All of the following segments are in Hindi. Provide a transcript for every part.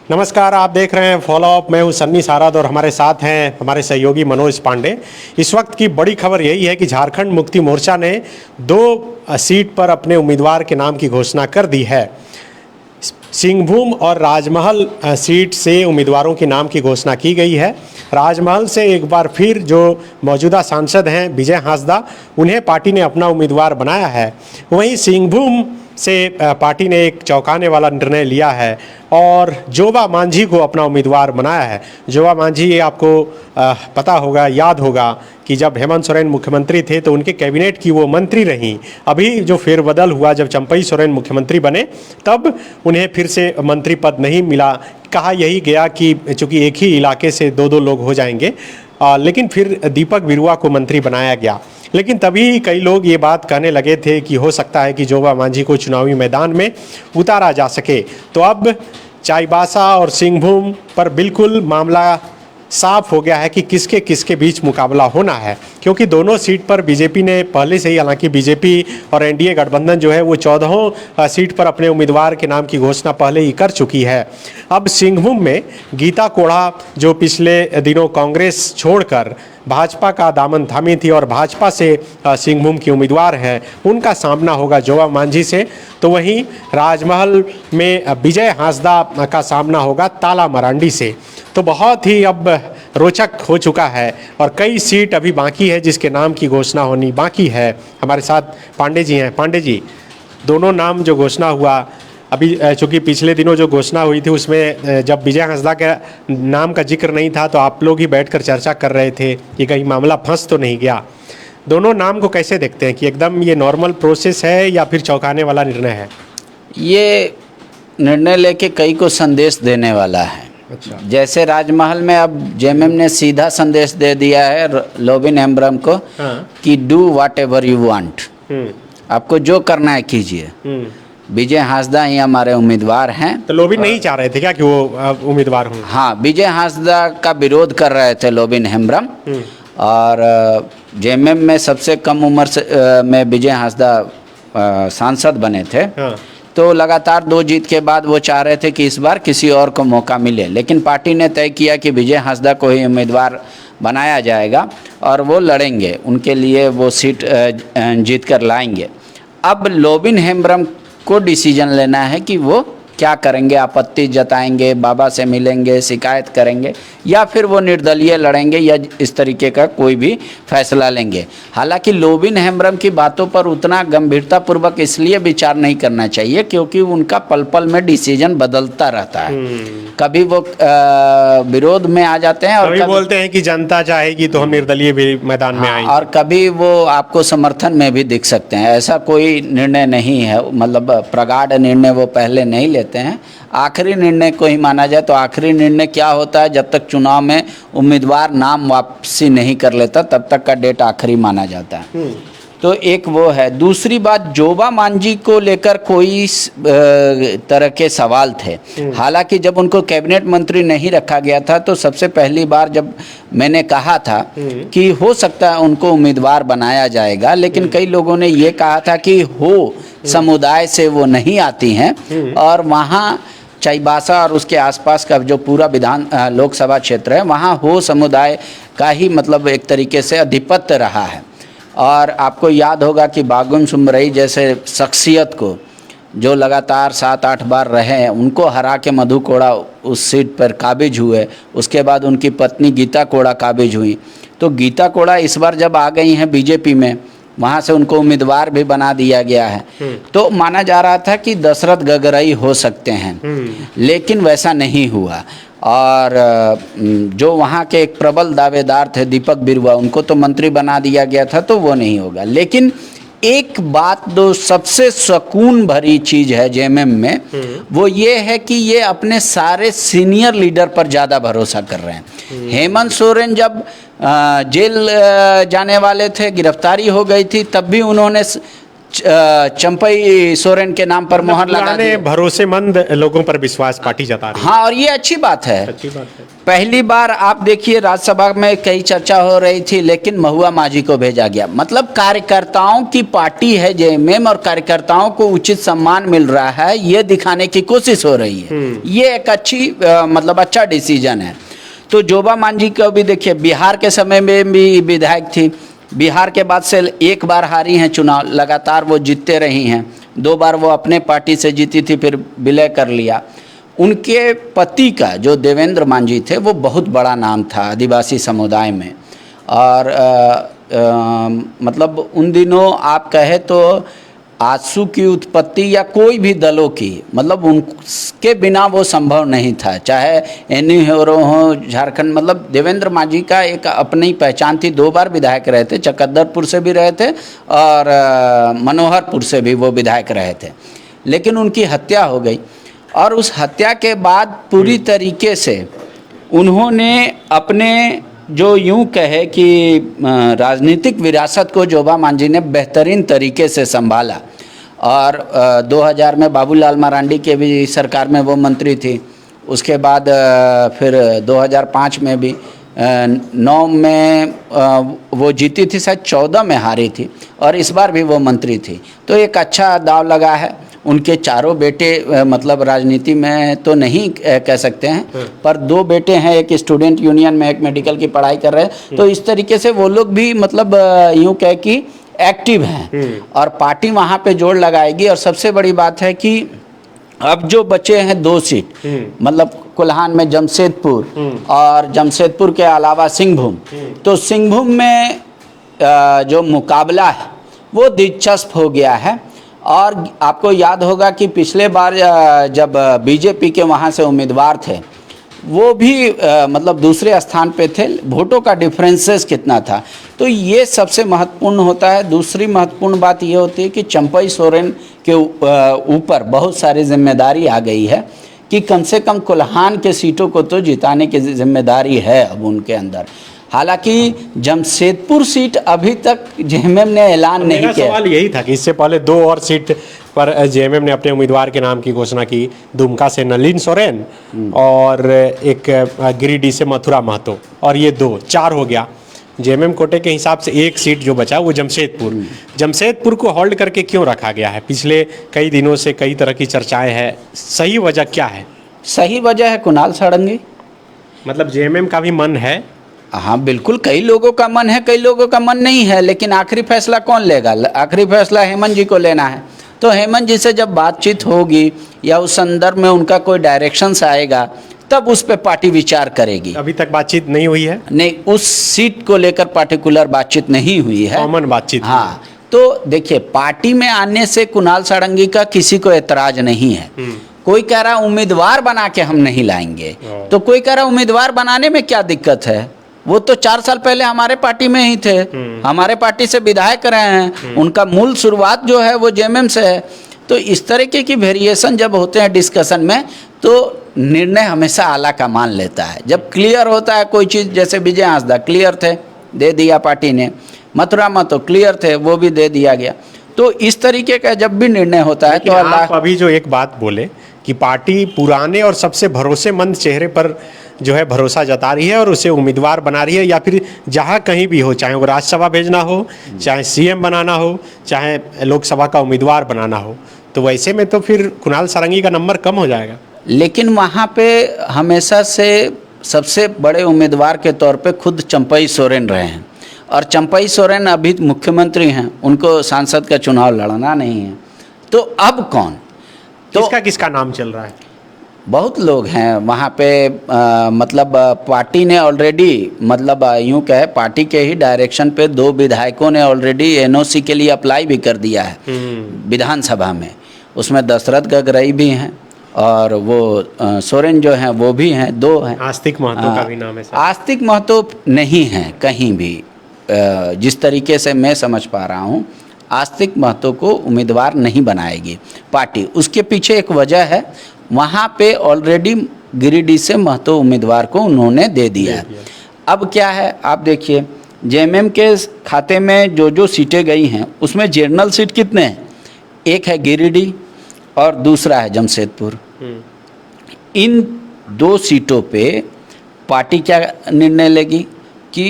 नमस्कार, आप देख रहे हैं फॉलो अप। मैं हूं सन्नी सारद और हमारे साथ हैं हमारे सहयोगी मनोज पांडे। इस वक्त की बड़ी खबर यही है कि झारखंड मुक्ति मोर्चा ने 2 सीट पर अपने उम्मीदवार के नाम की घोषणा कर दी है। सिंहभूम और राजमहल सीट से उम्मीदवारों के नाम की घोषणा की गई है। राजमहल से एक बार फिर जो मौजूदा सांसद हैं विजय हांसदा, उन्हें पार्टी ने अपना उम्मीदवार बनाया है। वहीं सिंहभूम से पार्टी ने एक चौंकाने वाला निर्णय लिया है और जोबा मांझी को अपना उम्मीदवार बनाया है। जोबा मांझी, ये आपको पता होगा, याद होगा कि जब हेमंत सोरेन मुख्यमंत्री थे तो उनके कैबिनेट की वो मंत्री रहीं। अभी जो फेरबदल हुआ, जब चंपई सोरेन मुख्यमंत्री बने तब उन्हें फिर से मंत्री पद नहीं मिला। कहा यही गया कि चूँकि एक ही इलाके से 2-2 लोग हो जाएंगे, लेकिन फिर दीपक बिरुआ को मंत्री बनाया गया। लेकिन तभी कई लोग ये बात कहने लगे थे कि हो सकता है कि जोबा मांझी को चुनावी मैदान में उतारा जा सके। तो अब चाईबासा और सिंहभूम पर बिल्कुल मामला साफ हो गया है कि किसके किसके बीच मुकाबला होना है, क्योंकि दोनों सीट पर बीजेपी ने पहले से ही, हालांकि बीजेपी और एनडीए गठबंधन जो है वो 14 सीट पर अपने उम्मीदवार के नाम की घोषणा पहले ही कर चुकी है। अब सिंहभूम में गीता कोड़ा, जो पिछले दिनों कांग्रेस छोड़कर भाजपा का दामन थामी थी और भाजपा से सिंहभूम की उम्मीदवार हैं, उनका सामना होगा जोबा मांझी से। तो वहीं राजमहल में विजय हांसदा का सामना होगा ताला मरांडी से। तो बहुत ही अब रोचक हो चुका है और कई सीट अभी बाकी है जिसके नाम की घोषणा होनी बाकी है। हमारे साथ पांडे जी हैं। पांडे जी, दोनों नाम जो घोषणा हुआ, अभी चूँकि पिछले दिनों जो घोषणा हुई थी उसमें जब विजय हांसदा के नाम का जिक्र नहीं था तो आप लोग ही बैठकर चर्चा कर रहे थे कि कहीं मामला फंस तो नहीं गया। दोनों नाम को कैसे देखते हैं कि एकदम ये नॉर्मल प्रोसेस है या फिर चौंकाने वाला निर्णय है? ये निर्णय लेके कई को संदेश देने वाला है। अच्छा। जैसे राजमहल में अब जेएमएम ने सीधा संदेश दे दिया है लोबिन हेम्ब्रम को, हाँ। कि do what ever you want, आपको जो करना है कीजिए। विजय हांसदा ही हमारे उम्मीदवार हैं। तो लोबिन नहीं चाह रहे थे क्या कि वो उम्मीदवार हों? हाँ, विजय हांसदा का विरोध कर रहे थे लोबिन हेम्ब्रम, और जेएमएम में सबसे कम उम्र से में विजय हांसदा सांसद बने थे। हाँ। तो लगातार 2 जीत के बाद वो चाह रहे थे कि इस बार किसी और को मौका मिले, लेकिन पार्टी ने तय किया कि विजय हांसदा को ही उम्मीदवार बनाया जाएगा और वो लड़ेंगे, उनके लिए वो सीट जीत कर लाएंगे। अब लोबिन हेम्ब्रम को डिसीजन लेना है कि वो क्या करेंगे, आपत्ति जताएंगे, बाबा से मिलेंगे, शिकायत करेंगे, या फिर वो निर्दलीय लड़ेंगे, या इस तरीके का कोई भी फैसला लेंगे। हालांकि लोबिन हेम्ब्रम की बातों पर उतना गंभीरतापूर्वक इसलिए विचार नहीं करना चाहिए क्योंकि उनका पल पल में डिसीजन बदलता रहता है। कभी वो विरोध में आ जाते हैं और कभी बोलते हैं कि जनता चाहेगी तो हम निर्दलीय भी मैदान में आएंगे, और कभी वो आपको समर्थन में भी दिख सकते हैं। ऐसा कोई निर्णय नहीं है, मतलब प्रगाढ़ निर्णय वो पहले नहीं लेते हैं। आखिरी निर्णय को ही माना जाए तो आखिरी निर्णय क्या होता है, जब तक चुनाव में उम्मीदवार नाम वापसी नहीं कर लेता तब तक का डेट आखिरी माना जाता है। तो एक वो है। दूसरी बात, जोबा मांझी को लेकर कोई तरह के सवाल थे। हालांकि जब उनको कैबिनेट मंत्री नहीं रखा गया था तो सबसे पहली बार जब मैंने कहा था कि हो सकता है उनको उम्मीदवार बनाया जाएगा, लेकिन कई लोगों ने ये कहा था कि हो समुदाय से वो नहीं आती हैं, और वहाँ चाईबासा और उसके आसपास का जो पूरा लोकसभा क्षेत्र है वहाँ हो समुदाय का ही मतलब एक तरीके से आधिपत्य रहा है। और आपको याद होगा कि बागुन सुमरई जैसे शख्सियत को जो लगातार 7-8 बार रहे हैं, उनको हरा के मधु कोड़ा उस सीट पर काबिज हुए। उसके बाद उनकी पत्नी गीता कोड़ा काबिज हुई। तो गीता कोड़ा इस बार जब आ गई हैं बीजेपी में, वहाँ से उनको उम्मीदवार भी बना दिया गया है। तो माना जा रहा था कि दशरथ गगरई हो सकते हैं, लेकिन वैसा नहीं हुआ। और जो वहाँ के एक प्रबल दावेदार थे दीपक बिरुआ, उनको तो मंत्री बना दिया गया था, तो वो नहीं होगा। लेकिन एक बात जो सबसे सुकून भरी चीज़ है जेएमएम में, वो ये है कि ये अपने सारे सीनियर लीडर पर ज़्यादा भरोसा कर रहे हैं। हेमंत सोरेन जब जेल जाने वाले थे, गिरफ्तारी हो गई थी, तब भी उन्होंने चंपई सोरेन के नाम पर मोहर लगा पुराने दी। भरोसेमंद लोगों पर विश्वास पार्टी जता रही है। हाँ, और ये अच्छी बात है। अच्छी बात है। पहली बार आप देखिए राज्यसभा में कई चर्चा हो रही थी, लेकिन महुआ माझी को भेजा गया। मतलब कार्यकर्ताओं की पार्टी है जेएमएम और कार्यकर्ताओं को उचित सम्मान मिल रहा है, ये दिखाने की कोशिश हो रही है। ये एक अच्छी मतलब अच्छा डिसीजन है। तो जोबा मांझी को भी देखिए, बिहार के समय में भी विधायक थी, बिहार के बाद से एक बार हारी हैं चुनाव, लगातार वो जीतते रही हैं। 2 बार वो अपने पार्टी से जीती थी, फिर विलय कर लिया। उनके पति का जो देवेंद्र मांझी थे, वो बहुत बड़ा नाम था आदिवासी समुदाय में। और मतलब उन दिनों आप कहे तो आजसू की उत्पत्ति या कोई भी दलों की, मतलब उनके बिना वो संभव नहीं था। चाहे एनी हो झारखंड, मतलब देवेंद्र मांझी का एक अपनी पहचान थी। 2 बार विधायक रहे थे, चकद्दरपुर से भी रहे थे और मनोहरपुर से भी वो विधायक रहे थे। लेकिन उनकी हत्या हो गई और उस हत्या के बाद पूरी तरीके से उन्होंने अपने जो यूं कहे कि राजनीतिक विरासत को जोबा मांझी ने बेहतरीन तरीके से संभाला। और 2000 में बाबूलाल मरांडी के भी सरकार में वो मंत्री थी। उसके बाद फिर 2005 में भी 9 में वो जीती थी, शायद 14 में हारी थी, और इस बार भी वो मंत्री थी। तो एक अच्छा दाव लगा है। उनके चारों बेटे मतलब राजनीति में तो नहीं कह सकते हैं, पर 2 बेटे हैं, एक स्टूडेंट यूनियन में, एक मेडिकल की पढ़ाई कर रहे हैं। तो इस तरीके से वो लोग भी मतलब यूं कह कि एक्टिव हैं और पार्टी वहाँ पे जोड़ लगाएगी। और सबसे बड़ी बात है कि अब जो बचे हैं 2 सीट, मतलब कोल्हान में जमशेदपुर और जमशेदपुर के अलावा सिंहभूम, तो सिंहभूम में जो मुकाबला है वो दिलचस्प हो गया है। और आपको याद होगा कि पिछले बार जब बीजेपी के वहाँ से उम्मीदवार थे, वो भी मतलब दूसरे स्थान पे थे। वोटों का डिफरेंसेस कितना था, तो ये सबसे महत्वपूर्ण होता है। दूसरी महत्वपूर्ण बात ये होती है कि चंपई सोरेन के ऊपर बहुत सारी जिम्मेदारी आ गई है कि कम से कम कोल्हान के सीटों को तो जिताने की जिम्मेदारी है अब उनके अंदर। हालांकि जमशेदपुर सीट अभी तक जेएमएम ने ऐलान नहीं किया। मेरा सवाल यही था कि इससे पहले 2 और सीट पर जेएमएम ने अपने उम्मीदवार के नाम की घोषणा की। दुमका से नलिन सोरेन और एक गिरिडीह से मथुरा महतो, और ये 4 हो गया। जेएमएम कोटे के हिसाब से एक सीट जो बचा वो जमशेदपुर को होल्ड करके क्यों रखा गया है? पिछले कई दिनों से कई तरह की चर्चाएं हैं, सही वजह क्या है? सही वजह है कुणाल सारंगी। मतलब जेएमएम का भी मन है? हाँ बिल्कुल, कई लोगों का मन है, कई लोगों का मन नहीं है, लेकिन आखिरी फैसला कौन लेगा? आखिरी फैसला हेमंत जी को लेना है। तो हेमंत जी से जब बातचीत होगी या उस संदर्भ में उनका कोई डायरेक्शंस आएगा, तब उस पर पार्टी विचार करेगी। अभी तक बातचीत नहीं हुई है? नहीं, उस सीट को लेकर पार्टिकुलर बातचीत नहीं हुई है, कॉमन बातचीत। हाँ, तो देखिए, पार्टी में आने से कुणाल सारंगी का किसी को एतराज नहीं है। कोई कह रहा उम्मीदवार बना के हम नहीं लाएंगे, तो कोई कह रहा उम्मीदवार बनाने में क्या दिक्कत है? वो तो 4 साल पहले हमारे पार्टी में ही थे, हमारे पार्टी से विधायक रहे हैं, उनका मूल शुरुआत जो है वो जेएमएम से है। तो इस तरीके की वेरिएशन जब होते हैं डिस्कशन में, तो निर्णय हमेशा आला का मान लेता है। जब क्लियर होता है कोई चीज़, जैसे विजय हांसदा क्लियर थे, दे दिया पार्टी ने, मथुरा महतो क्लियर थे, वो भी दे दिया गया। तो इस तरीके का जब भी निर्णय होता है तो आप अभी जो एक बात बोले कि पार्टी पुराने और सबसे भरोसेमंद चेहरे पर जो है भरोसा जता रही है और उसे उम्मीदवार बना रही है, या फिर जहाँ कहीं भी हो, चाहे वो राज्यसभा भेजना हो, चाहे सीएम बनाना हो, चाहे लोकसभा का उम्मीदवार बनाना हो, तो वैसे में तो फिर कुणाल सारंगी का नंबर कम हो जाएगा। लेकिन वहाँ पे हमेशा से सबसे बड़े उम्मीदवार के तौर पे खुद चंपई सोरेन रहे हैं, और चंपई सोरेन अभी मुख्यमंत्री हैं, उनको सांसद का चुनाव लड़ना नहीं है। तो अब कौन? तो किसका नाम चल रहा है? बहुत लोग हैं वहाँ पे। मतलब पार्टी ने ऑलरेडी, मतलब यूँ कहे पार्टी के ही डायरेक्शन पे 2 विधायकों ने ऑलरेडी एनओसी के लिए अप्लाई भी कर दिया है विधानसभा में। उसमें दशरथ गगरई भी हैं और वो सोरेन जो हैं वो भी हैं, 2 हैं। आस्तिक महतो का भी नाम है? आस्तिक महतो नहीं है कहीं भी, जिस तरीके से मैं समझ पा रहा हूँ, आस्तिक महतो को उम्मीदवार नहीं बनाएगी पार्टी। उसके पीछे एक वजह है, वहाँ पे ऑलरेडी गिरिडीह से महतो उम्मीदवार को उन्होंने दे दिया है। अब क्या है, आप देखिए जेएमएम के खाते में जो सीटें गई हैं, उसमें जनरल सीट कितने हैं? एक है गिरिडीह और दूसरा है जमशेदपुर। इन 2 सीटों पे पार्टी क्या निर्णय लेगी कि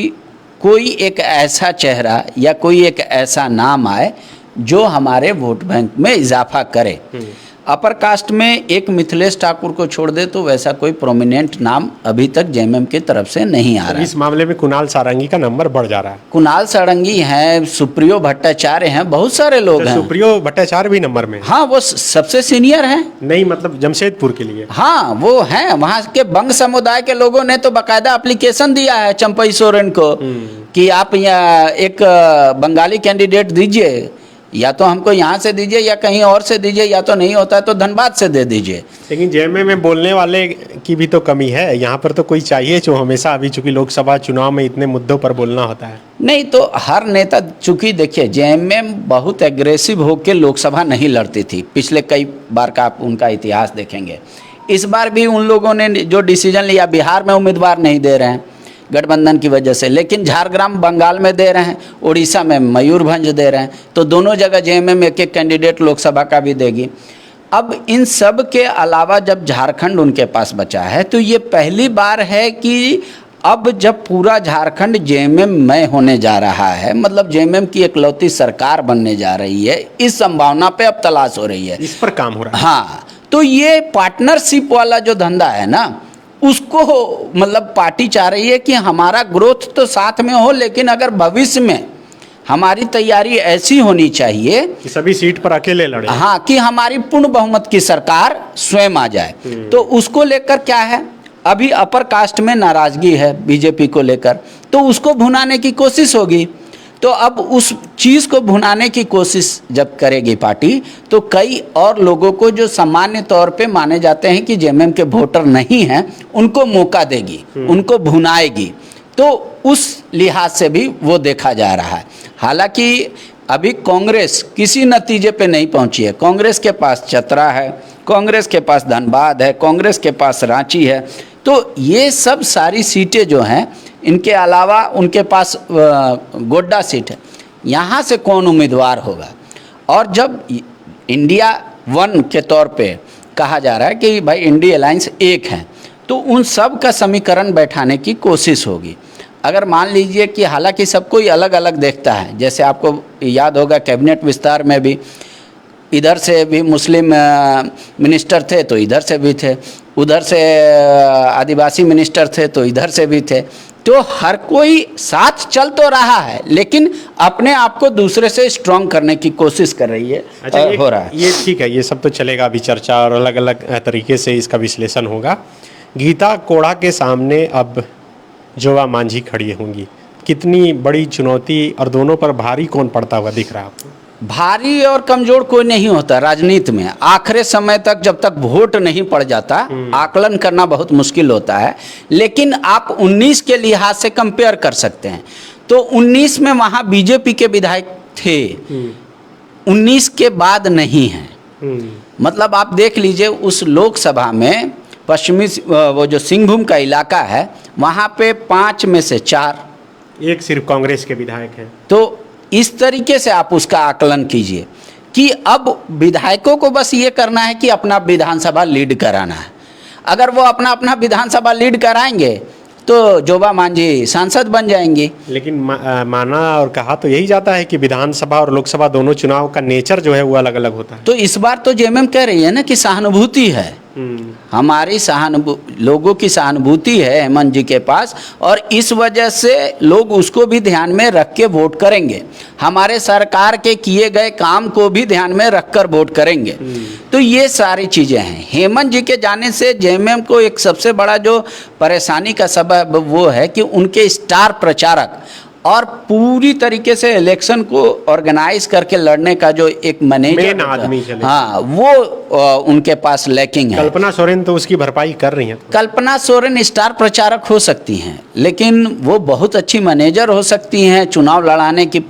कोई एक ऐसा चेहरा या कोई एक ऐसा नाम आए जो हमारे वोट बैंक में इजाफा करे। अपर कास्ट में एक मिथिलेश ठाकुर को छोड़ दे तो वैसा कोई प्रोमिनेंट नाम अभी तक जेएमएम की तरफ से नहीं आ रहा है। इस मामले में कुणाल सारंगी का नंबर बढ़ जा रहा है। कुणाल सारंगी हैं, सुप्रियो भट्टाचार्य हैं, बहुत सारे लोग तो हैं। सुप्रियो भट्टाचार्य भी नंबर में है? हाँ, वो सबसे सीनियर हैं। नहीं, मतलब जमशेदपुर के लिए। हाँ, वो हैं। वहाँ के बंग समुदाय के लोगों ने तो बाकायदा एप्लीकेशन दिया है चंपई सोरेन को कि आप यहाँ एक बंगाली कैंडिडेट दीजिए, या तो हमको यहाँ से दीजिए या कहीं और से दीजिए, या तो नहीं होता है तो धनबाद से दे दीजिए। लेकिन जेएमएम में बोलने वाले की भी तो कमी है। यहाँ पर तो कोई चाहिए जो हमेशा, अभी चूंकि लोकसभा चुनाव में इतने मुद्दों पर बोलना होता है। नहीं तो हर नेता, चूंकि देखिए जेएमएम बहुत एग्रेसिव होकर लोकसभा नहीं लड़ती थी पिछले कई बार का आप उनका इतिहास देखेंगे। इस बार भी उन लोगों ने जो डिसीजन लिया, बिहार में उम्मीदवार नहीं दे रहे हैं गठबंधन की वजह से, लेकिन झारग्राम बंगाल में दे रहे हैं, उड़ीसा में मयूरभंज दे रहे हैं, तो दोनों जगह जेएमएम एक एक कैंडिडेट लोकसभा का भी देगी। अब इन सब के अलावा जब झारखंड उनके पास बचा है तो ये पहली बार है कि अब जब पूरा झारखंड जेएमएम में होने जा रहा है, मतलब जेएमएम की इकलौती सरकार बनने जा रही है, इस संभावना पे अब तलाश हो रही है, इस पर काम हो रहा है। हाँ, तो ये पार्टनरशिप वाला जो धंधा है ना, उसको मतलब पार्टी चाह रही है कि हमारा ग्रोथ तो साथ में हो, लेकिन अगर भविष्य में हमारी तैयारी ऐसी होनी चाहिए कि सभी सीट पर अकेले लड़े। हाँ, कि हमारी पूर्ण बहुमत की सरकार स्वयं आ जाए। तो उसको लेकर क्या है, अभी अपर कास्ट में नाराजगी है बीजेपी को लेकर, तो उसको भुनाने की कोशिश होगी। तो अब उस चीज़ को भुनाने की कोशिश जब करेगी पार्टी, तो कई और लोगों को जो सामान्य तौर पे माने जाते हैं कि जेएमएम के वोटर नहीं हैं, उनको मौका देगी, उनको भुनाएगी। तो उस लिहाज से भी वो देखा जा रहा है। हालांकि अभी कांग्रेस किसी नतीजे पे नहीं पहुंची है। कांग्रेस के पास चतरा है, कांग्रेस के पास धनबाद है, कांग्रेस के पास रांची है। तो ये सब सारी सीटें जो हैं, इनके अलावा उनके पास गोड्डा सीट है, यहाँ से कौन उम्मीदवार होगा। और जब इंडिया 1 के तौर पे कहा जा रहा है कि भाई इंडिया अलायंस एक है, तो उन सब का समीकरण बैठाने की कोशिश होगी। अगर मान लीजिए कि हालांकि सब कोई अलग अलग देखता है, जैसे आपको याद होगा कैबिनेट विस्तार में भी इधर से भी मुस्लिम मिनिस्टर थे तो इधर से भी थे, उधर से आदिवासी मिनिस्टर थे तो इधर से भी थे। तो हर कोई साथ चल तो रहा है, लेकिन अपने आप को दूसरे से स्ट्रांग करने की कोशिश कर रही है। अच्छा, हो रहा है। ये ठीक है, ये सब तो चलेगा अभी चर्चा और अलग अलग तरीके से इसका विश्लेषण होगा। गीता कोड़ा के सामने अब जोवा मांझी खड़ी होंगी, कितनी बड़ी चुनौती और दोनों पर भारी कौन पड़ता हुआ दिख रहा है आपको? भारी और कमजोर कोई नहीं होता राजनीति में। आखिरी समय तक जब तक वोट नहीं पड़ जाता, आकलन करना बहुत मुश्किल होता है। लेकिन आप 19 के लिहाज से कंपेयर कर सकते हैं। तो 19 में वहाँ बीजेपी के विधायक थे, 19 के बाद नहीं है। मतलब आप देख लीजिए उस लोकसभा में पश्चिमी वो जो सिंहभूम का इलाका है, वहाँ पे 5 में से 4 एक सिर्फ कांग्रेस के विधायक हैं। तो इस तरीके से आप उसका आकलन कीजिए कि अब विधायकों को बस ये करना है कि अपना विधानसभा लीड कराना है। अगर वो अपना अपना विधानसभा लीड कराएंगे तो जोबा मांझी सांसद बन जाएंगी। लेकिन माना और कहा तो यही जाता है कि विधानसभा और लोकसभा दोनों चुनाव का नेचर जो है वो अलग अलग होता है। तो इस बार तो जेएमएम कह रही है ना कि सहानुभूति है, हमारी लोगों की सहानुभूति है हेमंत जी के पास, और इस वजह से लोग उसको भी ध्यान में रख के वोट करेंगे। हमारे सरकार के किए गए काम को भी ध्यान में रखकर वोट करेंगे। तो ये सारी चीज़ें हैं। हेमंत जी के जाने से जेएमएम को एक सबसे बड़ा जो परेशानी का सबब वो है कि उनके स्टार प्रचारक और पूरी तरीके से इलेक्शन को ऑर्गेनाइज करके लड़ने का जो एक मैनेजर आदमी चले, हाँ, वो उनके पास लैकिंग है। कल्पना सोरेन तो उसकी भरपाई कर रही हैं। कल्पना सोरेन स्टार प्रचारक हो सकती हैं, लेकिन वो बहुत अच्छी मैनेजर हो सकती हैं, चुनाव लड़ाने की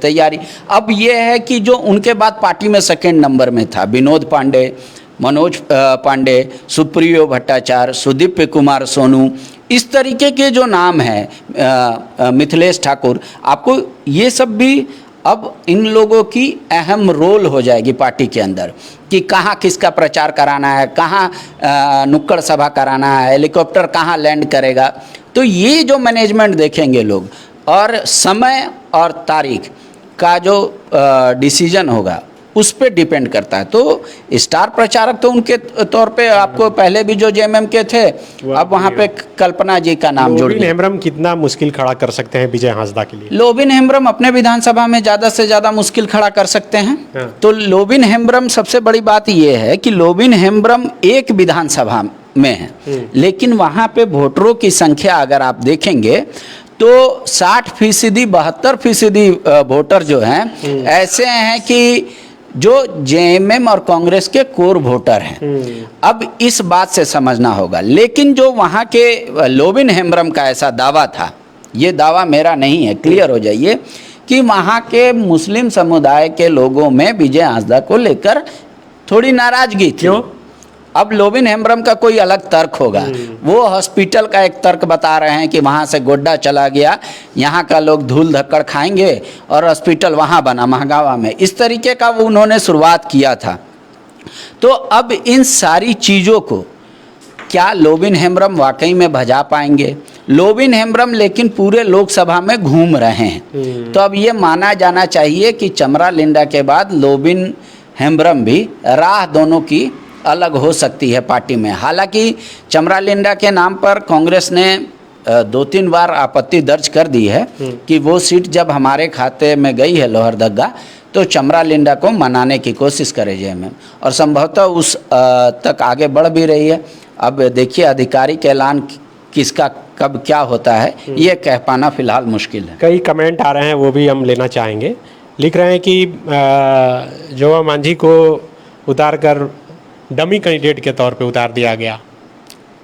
तैयारी। अब ये है कि जो उनके बाद पार्टी में सेकेंड नंबर में था विनोद पांडे, मनोज पांडे, सुप्रियो भट्टाचार्य, सुदीप्य कुमार सोनू, इस तरीके के जो नाम हैं, मिथिलेश ठाकुर, आपको ये सब भी अब इन लोगों की अहम रोल हो जाएगी पार्टी के अंदर कि कहाँ किसका प्रचार कराना है, कहाँ नुक्कड़ सभा कराना है, हेलीकॉप्टर कहाँ लैंड करेगा। तो ये जो मैनेजमेंट देखेंगे लोग, और समय और तारीख का जो डिसीजन होगा उस पे डिपेंड करता है। तो स्टार प्रचारक तो उनके तौर पे आपको पहले भी जो जेएमएम के थे, अब वहाँ पे कल्पना जी का नाम जोड़ लोबिन दिया। हेम्ब्रम कितना मुश्किल खड़ा कर सकते हैं विजय हांसदा के लिए? लोबिन हेम्ब्रम अपने विधानसभा में ज़्यादा से ज़्यादा मुश्किल खड़ा कर सकते हैं। हाँ। तो लोबिन हेम्ब्रम, सबसे बड़ी बात यह है कि लोबिन हेम्ब्रम एक विधानसभा में है, लेकिन वहाँ पे वोटरों की संख्या अगर आप देखेंगे तो 60%, 72% वोटर जो हैं ऐसे हैं कि जो जेएमएम और कांग्रेस के कोर वोटर हैं। अब इस बात से समझना होगा। लेकिन जो वहाँ के लोबिन हेम्ब्रम का ऐसा दावा था, ये दावा मेरा नहीं है, क्लियर हो जाइए, कि वहाँ के मुस्लिम समुदाय के लोगों में विजय हांसदा को लेकर थोड़ी नाराजगी थी। क्यों? अब लोबिन हेम्ब्रम का कोई अलग तर्क होगा। वो हॉस्पिटल का एक तर्क बता रहे हैं कि वहाँ से गोड्डा चला गया, यहाँ का लोग धूल धक्कड़ खाएंगे और हॉस्पिटल वहाँ बना महगावा में, इस तरीके का वो उन्होंने शुरुआत किया था। तो अब इन सारी चीज़ों को क्या लोबिन हेम्ब्रम वाकई में भजा पाएंगे? लोबिन हेम्ब्रम लेकिन पूरे लोकसभा में घूम रहे हैं। तो अब ये माना जाना चाहिए कि चमरा लिंडा के बाद लोबिन हेम्ब्रम भी राह दोनों की अलग हो सकती है पार्टी में। हालांकि चमरा लिंडा के नाम पर कांग्रेस ने 2-3 बार आपत्ति दर्ज कर दी है कि वो सीट जब हमारे खाते में गई है लोहरदगा, तो चमरा लिंडा को मनाने की कोशिश करे जेएमएम, और संभवतः उस तक आगे बढ़ भी रही है। अब देखिए आधिकारिक ऐलान किसका कब क्या होता है, ये कह पाना फिलहाल मुश्किल है। कई कमेंट आ रहे हैं, वो भी हम लेना चाहेंगे। लिख रहे हैं कि जोवा मांझी को उतार कर डमी कैंडिडेट के तौर पे उतार दिया गया।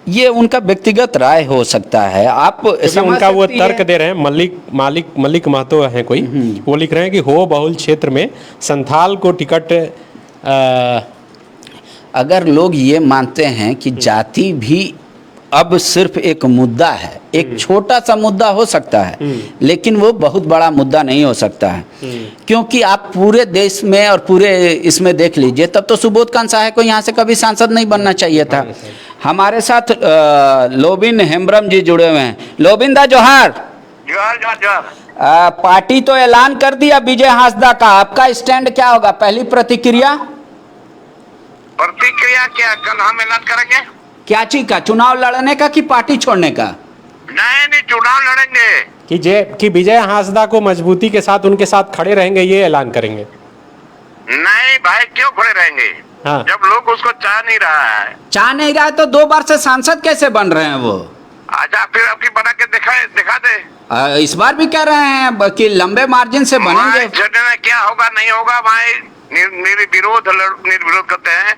ये उनका व्यक्तिगत राय हो सकता है। आप उनका वो तर्क दे रहे हैं, मलिक महतो हैं कोई, वो लिख रहे हैं कि हो बहुल क्षेत्र में संथाल को टिकट अगर लोग ये मानते हैं कि जाति भी अब सिर्फ एक मुद्दा है, एक छोटा सा मुद्दा हो सकता है, लेकिन वो बहुत बड़ा मुद्दा नहीं हो सकता है, क्योंकि आप पूरे देश में और पूरे इसमें देख लीजिए, तब तो सुबोध कांसाहे को यहाँ से कभी सांसद नहीं बनना चाहिए था। हमारे साथ लोबिन हेम्ब्रम जी जुड़े हुए हैं। लोबिन दा जोहार। जोहार। पार्टी तो ऐलान कर दिया विजय हांसदा का, आपका स्टैंड क्या होगा? पहली प्रतिक्रिया क्या कल हम ऐलान करेंगे? क्या चीज का? चुनाव लड़ने का कि पार्टी छोड़ने का? नहीं, चुनाव लड़ेंगे कि विजय हांसदा को मजबूती के साथ उनके साथ खड़े रहेंगे, ये ऐलान करेंगे। नहीं भाई, क्यों खड़े रहेंगे? हाँ। जब लोग उसको चाह नहीं रहा है तो 2 बार से सांसद कैसे बन रहे हैं वो? अच्छा, फिर आपकी बना के दिखा दे। इस बार भी कह रहे हैं कि लंबे मार्जिन से बनेंगे। क्या होगा नहीं होगा भाई, निर्विरोध करते हैं।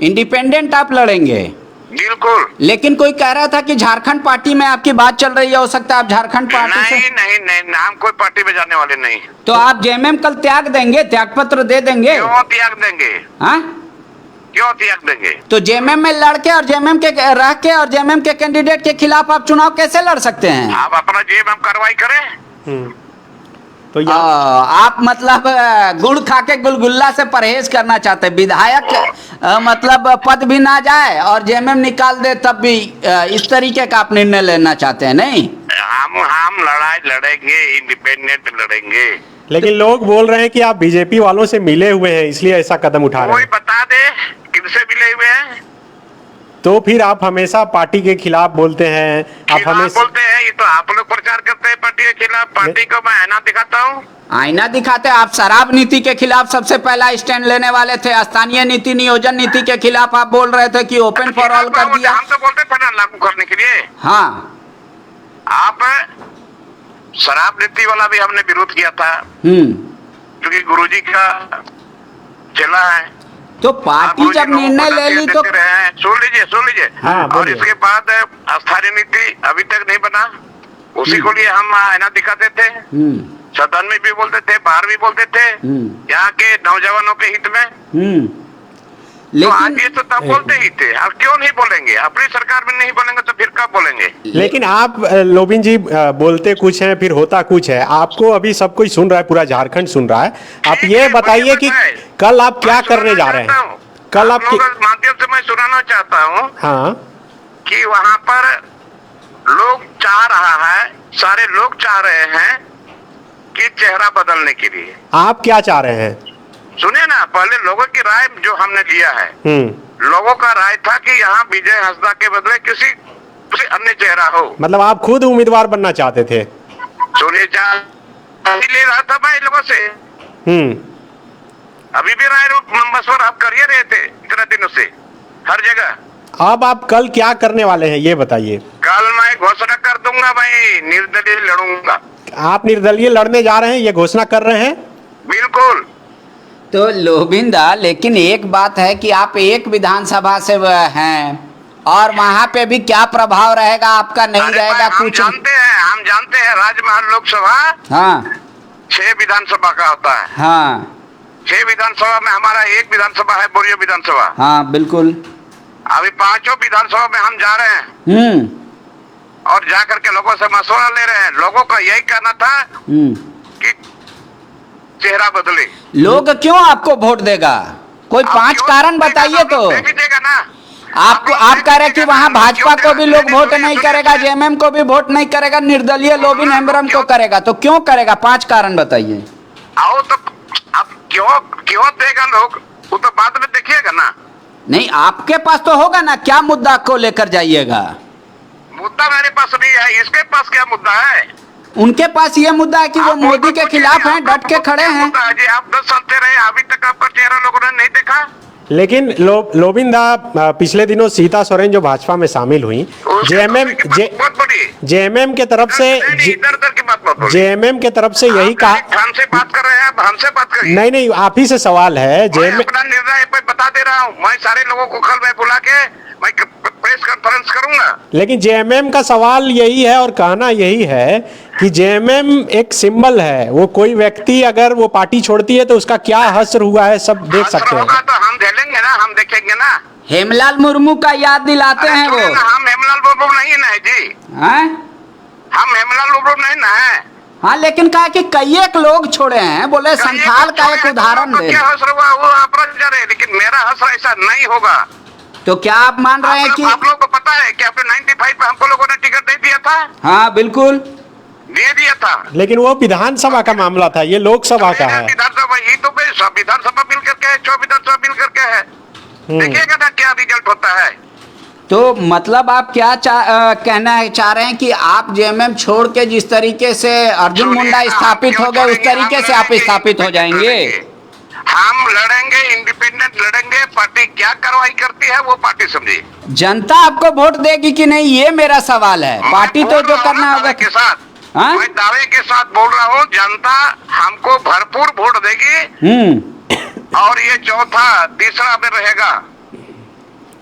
इंडिपेंडेंट आप लड़ेंगे? बिल्कुल। लेकिन कोई कह रहा था कि झारखंड पार्टी में आपकी बात चल रही है, हो सकता है आप झारखंड पार्टी से? नहीं, हम कोई पार्टी में जाने वाले नहीं। तो आप जेएमएम कल त्याग देंगे, त्याग पत्र दे देंगे? क्यों त्याग देंगे? हाँ, क्यों त्याग देंगे? तो जेएमएम में लड़के और जेएमएम के रह के और जेएमएम के कैंडिडेट के खिलाफ आप चुनाव कैसे लड़ सकते हैं? आप अपना जेएमएम कार्रवाई करें। तो आप मतलब गुड़ खा के गुलगुल्ला से परहेज करना चाहते हैं? विधायक मतलब पद भी ना जाए और जेएमएम निकाल दे तब भी इस तरीके का आप निर्णय लेना चाहते हैं? नहीं, हम लड़ाई लड़ेंगे, इंडिपेंडेंट लड़ेंगे। लेकिन लोग बोल रहे हैं कि आप बीजेपी वालों से मिले हुए हैं, इसलिए ऐसा कदम उठा रहे हैं। कोई बता दे किनसे मिले हुए हैं? तो फिर आप हमेशा पार्टी के खिलाफ बोलते हैं। आप हमेशा बोलते हैं, ये तो आप लोग प्रचार करते हैं पार्टी के खिलाफ। पार्टी को मैं आईना दिखाता हूँ। आईना दिखाते? आप शराब नीति के खिलाफ सबसे पहला स्टैंड लेने वाले थे। स्थानीय नीति, नियोजन नीति के खिलाफ आप बोल रहे थे कि ओपन फॉर ऑल कर दिया। हम तो बोलते थे ना लागू करने के लिए। हाँ, आप शराब नीति वाला भी हमने विरोध किया था, क्योंकि गुरुजी का चला है। तो पार्टी जब निर्णय ले ली तो सुन लीजिए। हाँ, और इसके बाद स्थानीय नीति अभी तक नहीं बना, उसी को लिए हम आईना दिखाते थे। सदन में भी बोलते थे, बाहर भी बोलते थे, यहाँ के नौजवानों के हित में। तो आज ये तो तब बोलते ही थे, अब क्यों नहीं बोलेंगे? अपनी सरकार में नहीं बोलेंगे तो फिर कब बोलेंगे। लेकिन आप लोबिन जी बोलते कुछ हैं फिर होता कुछ है। आपको अभी सब कोई सुन रहा है, पूरा झारखंड सुन रहा है। आप ठीक ये है, बताइए मुझे कि पता है। कल आप क्या मैं करने जा सुनाना रहे हैं? चाहता हूँ। कल आप आपकी लोगों के माध्यम से मैं सुनाना चाहता हूँ हाँ कि वहाँ पर लोग चाह रहा है, सारे लोग चाह रहे हैं कि चेहरा बदलने के लिए। आप क्या चाह रहे हैं? सुनिए ना, पहले लोगों की राय जो हमने लिया है, लोगों का राय था कि यहाँ विजय हंसदा के बदले किसी अन्य चेहरा हो। मतलब आप खुद उम्मीदवार बनना चाहते थे? सुनिए, ले रहा था मैं इन लोगों से, अभी भी राय मशवरा आप कर ही रहे थे इतने दिनों से हर जगह। अब आप कल क्या करने वाले हैं ये बताइए। कल मैं घोषणा कर दूंगा भाई, निर्दलीय लड़ूंगा। आप निर्दलीय लड़ने जा रहे हैं, ये घोषणा कर रहे हैं? बिल्कुल। तो लोबिंदा, लेकिन एक बात है कि आप एक विधानसभा से हैं और वहाँ पे भी क्या प्रभाव रहेगा आपका, नहीं रहेगा हम कुछ। हम जानते हैं राजमहल लोकसभा हाँ 6 विधानसभा का होता है। हाँ 6 विधानसभा में हमारा एक विधानसभा है बोरियो विधानसभा। हाँ बिल्कुल। अभी 5 विधानसभा में हम जा रहे हैं और जाकर के लोगों से मशवरा ले रहे हैं। लोगों का यही कहना था कि चेहरा बदले। लोग क्यों आपको वोट देगा? कोई 5 कारण बताइए तो। भी देगा ना आपको, आप कह रहे कि वहाँ भाजपा को भी लोग वोट नहीं करेगा, जेएमएम को भी वोट नहीं करेगा, निर्दलीय लोबिन हेम्ब्रम को करेगा, तो क्यों करेगा? 5 कारण बताइए। आओ तो अब क्यों देगा लोग, वो तो बाद में देखिएगा ना। नहीं, आपके पास तो होगा ना, क्या मुद्दा को लेकर जाइएगा? मुद्दा मेरे पास नहीं है, इसके पास क्या मुद्दा है? उनके पास ये मुद्दा है कि वो मोदी के खिलाफ हैं, डट के खड़े हैं। जी आप 10 साल से रहे, अभी तक आपका चेहरा लोगों ने नहीं देखा। लेकिन लोबिंदा पिछले दिनों सीता सोरेन जो भाजपा में शामिल हुई, जेएमएम के तरफ से जेएमएम के तरफ से यही कहा। हमसे बात कर रहे हैं, हमसे बात करिए। नहीं, आप ही से सवाल है। जेएमएम अपना निर्णय बता दे रहा हूँ मैं, सारे लोगों को कल मैं बुला के मैं प्रेस कॉन्फ्रेंस करूंगा। लेकिन जेएमएम का सवाल यही है और कहना यही है कि जेएमएम एक सिंबल है। वो कोई व्यक्ति अगर वो पार्टी छोड़ती है तो उसका क्या हश्र हुआ है सब देख सकते हैं। तो हम झेलेंगे ना, हम देखेंगे ना। हेमलाल मुर्मू का याद दिलाते हैं वो। हम हेमलाल मुर्मू नहीं ना है जी। हम हेमलाल मुर्मू नहीं ना है। हाँ, लेकिन कहा कि कई एक लोग छोड़े हैं, बोले संथाल का एक उदाहरण दे। क्या हश्र हुआ वो अपराध जा रहे, लेकिन मेरा हश्र ऐसा नहीं होगा। तो क्या आप मान रहे हैं कि आप लोगों को पता है कि आपने 95 पे हमको लोगों ने टिकट नहीं दिया था? हाँ बिल्कुल दे दिया था, लेकिन वो विधानसभा का मामला था, ये लोकसभा का है। विधानसभा ही तो विधानसभा मिल करके है, 6 विधानसभा मिल करके है। देखिएगा ना क्या रिजल्ट होता है। तो मतलब आप क्या कहना चाह रहे हैं कि आप जेएमएम छोड़ के जिस तरीके से अर्जुन मुंडा स्थापित हो गए उस तरीके से आप स्थापित हो जाएंगे? हम लड़ेंगे, इंडिपेंडेंट लड़ेंगे। पार्टी क्या कार्रवाई करती है वो पार्टी समझे। जनता आपको वोट देगी कि नहीं, ये मेरा सवाल है। पार्टी तो जो करना होगा के साथ, मैं दावे के साथ बोल रहा हूँ, जनता हमको भरपूर वोट देगी और ये तीसरा में रहेगा।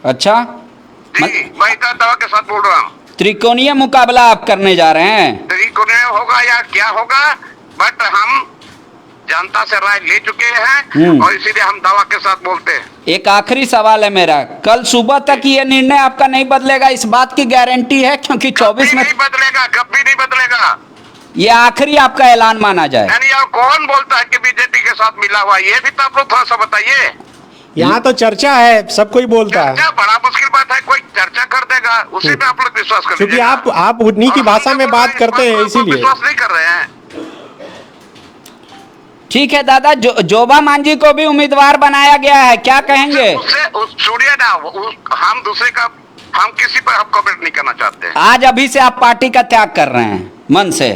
अच्छा जी, मैं दावा के साथ बोल रहा हूँ। त्रिकोणीय मुकाबला आप करने जा रहे हैं? त्रिकोणीय होगा या क्या होगा, बट हम जनता से राय ले चुके हैं और इसीलिए हम दावा के साथ बोलते हैं। एक आखिरी सवाल है मेरा, कल सुबह तक ये निर्णय आपका नहीं बदलेगा, इस बात की गारंटी है? क्योंकि 24 में नहीं बदलेगा, कभी नहीं बदलेगा। ये आखिरी आपका ऐलान माना जाए। यानी और कौन बोलता है कि बीजेपी के साथ मिला हुआ, ये भी तो आप लोग थोड़ा सा बताइए। यहाँ तो चर्चा है, सब कोई बोलता है। बड़ा मुश्किल बात है, कोई चर्चा कर देगा, उसी पे आप लोग विश्वास कर क्योंकि आप उन्हीं की भाषा में बात करते हैं, इसीलिए विश्वास नहीं कर रहे हैं। ठीक है दादा, जोबा मांझी को भी उम्मीदवार बनाया गया है, क्या कहेंगे? छोड़िए ना, हम दूसरे का, हम किसी पर हम कमेंट नहीं करना चाहते हैं। आज अभी से आप पार्टी का त्याग कर रहे हैं मन से?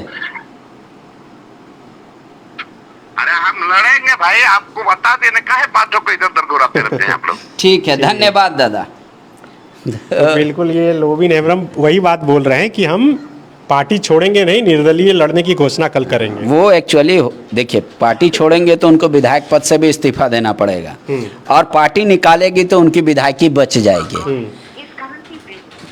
अरे हम लड़ेंगे भाई, आपको बता देने का है, बातों को इधर उधर घुराते रहते हैं आप लोग। ठीक है, धन्यवाद दादा। तो बिल्कुल ये लोबिन हेम्ब्रम वही बात बोल रहे हैं कि हम पार्टी छोड़ेंगे नहीं, निर्दलीय लड़ने की घोषणा कल करेंगे। वो एक्चुअली देखिए, पार्टी छोड़ेंगे तो उनको विधायक पद से भी इस्तीफा देना पड़ेगा और पार्टी निकालेगी तो उनकी विधायकी बच जाएगी।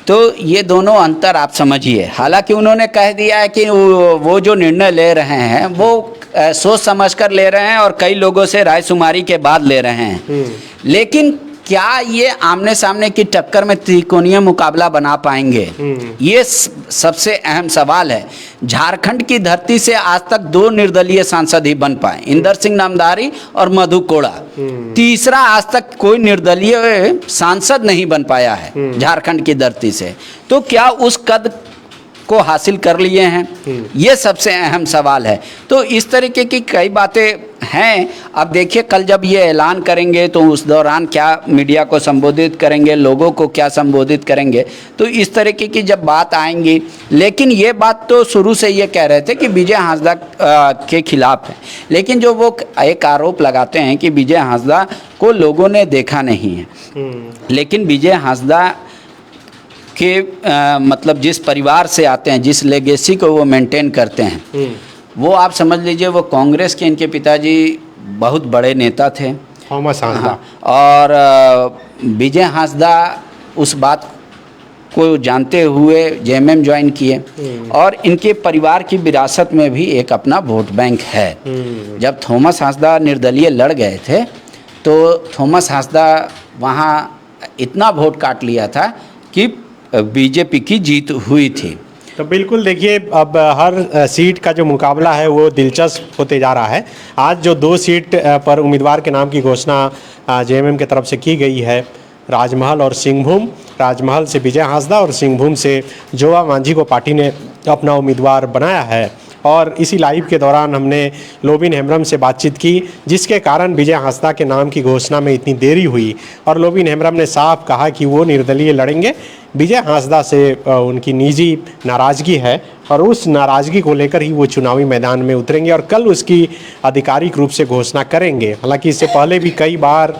तो ये दोनों अंतर आप समझिए। हालांकि उन्होंने कह दिया है कि वो जो निर्णय ले रहे हैं वो सोच समझकर ले रहे हैं और कई लोगों से राय शुमारी के बाद ले रहे हैं, लेकिन क्या ये आमने सामने की टक्कर में त्रिकोणीय मुकाबला बना पाएंगे? ये सबसे अहम सवाल है। झारखंड की धरती से आज तक 2 निर्दलीय सांसद ही बन पाए, इंदर सिंह नामधारी और मधु कोड़ा। तीसरा आज तक कोई निर्दलीय सांसद नहीं बन पाया है झारखंड की धरती से। तो क्या उस कद को हासिल कर लिए हैं? ये सबसे अहम सवाल है। तो इस तरीके की कई बातें हैं। अब देखिए कल जब ये ऐलान करेंगे तो उस दौरान क्या मीडिया को संबोधित करेंगे, लोगों को क्या संबोधित करेंगे, तो इस तरीके की जब बात आएंगी। लेकिन ये बात तो शुरू से ये कह रहे थे कि विजय हांसदा के खिलाफ है, लेकिन जो वो एक आरोप लगाते हैं कि विजय हांसदा को लोगों ने देखा नहीं है। लेकिन विजय हांसदा के मतलब जिस परिवार से आते हैं, जिस लेगेसी को वो मेंटेन करते हैं, वो आप समझ लीजिए वो कांग्रेस के इनके पिताजी बहुत बड़े नेता थे, थॉमस हांसदा। और विजय हांसदा उस बात को जानते हुए जेएमएम ज्वाइन किए। और इनके परिवार की विरासत में भी एक अपना वोट बैंक है। जब थॉमस हांसदा निर्दलीय लड़ गए थे तो थॉमस हांसदा वहाँ इतना वोट काट लिया था कि बीजेपी की जीत हुई थी। तो बिल्कुल देखिए, अब हर सीट का जो मुकाबला है वो दिलचस्प होते जा रहा है। आज जो 2 सीट पर उम्मीदवार के नाम की घोषणा जेएमएम की तरफ से की गई है, राजमहल और सिंहभूम। राजमहल से विजय हांसदा और सिंहभूम से जोवा मांझी को पार्टी ने अपना उम्मीदवार बनाया है। और इसी लाइव के दौरान हमने लोबिन हेम्ब्रम से बातचीत की, जिसके कारण विजय हांसदा के नाम की घोषणा में इतनी देरी हुई। और लोबिन हेम्ब्रम ने साफ कहा कि वो निर्दलीय लड़ेंगे। विजय हांसदा से उनकी निजी नाराज़गी है और उस नाराज़गी को लेकर ही वो चुनावी मैदान में उतरेंगे और कल उसकी आधिकारिक रूप से घोषणा करेंगे। हालांकि इससे पहले भी कई बार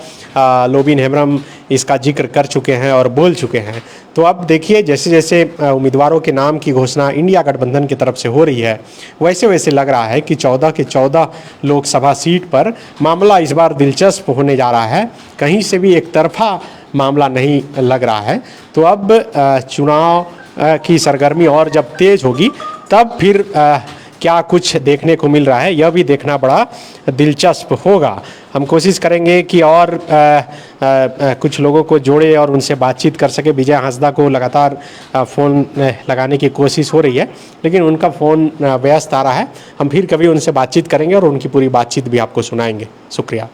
लोबिन हेम्ब्रम इसका जिक्र कर चुके हैं और बोल चुके हैं। तो अब देखिए, जैसे जैसे उम्मीदवारों के नाम की घोषणा इंडिया गठबंधन की तरफ से हो रही है, वैसे वैसे लग रहा है कि 14 के 14 लोकसभा सीट पर मामला इस बार दिलचस्प होने जा रहा है। कहीं से भी एक तरफा मामला नहीं लग रहा है। तो अब चुनाव की सरगर्मी और जब तेज होगी तब फिर क्या कुछ देखने को मिल रहा है, यह भी देखना बड़ा दिलचस्प होगा। हम कोशिश करेंगे कि और कुछ लोगों को जोड़े और उनसे बातचीत कर सके। विजय हांसदा को लगातार फ़ोन लगाने की कोशिश हो रही है, लेकिन उनका फ़ोन व्यस्त आ रहा है। हम फिर कभी उनसे बातचीत करेंगे और उनकी पूरी बातचीत भी आपको सुनाएंगे। शुक्रिया।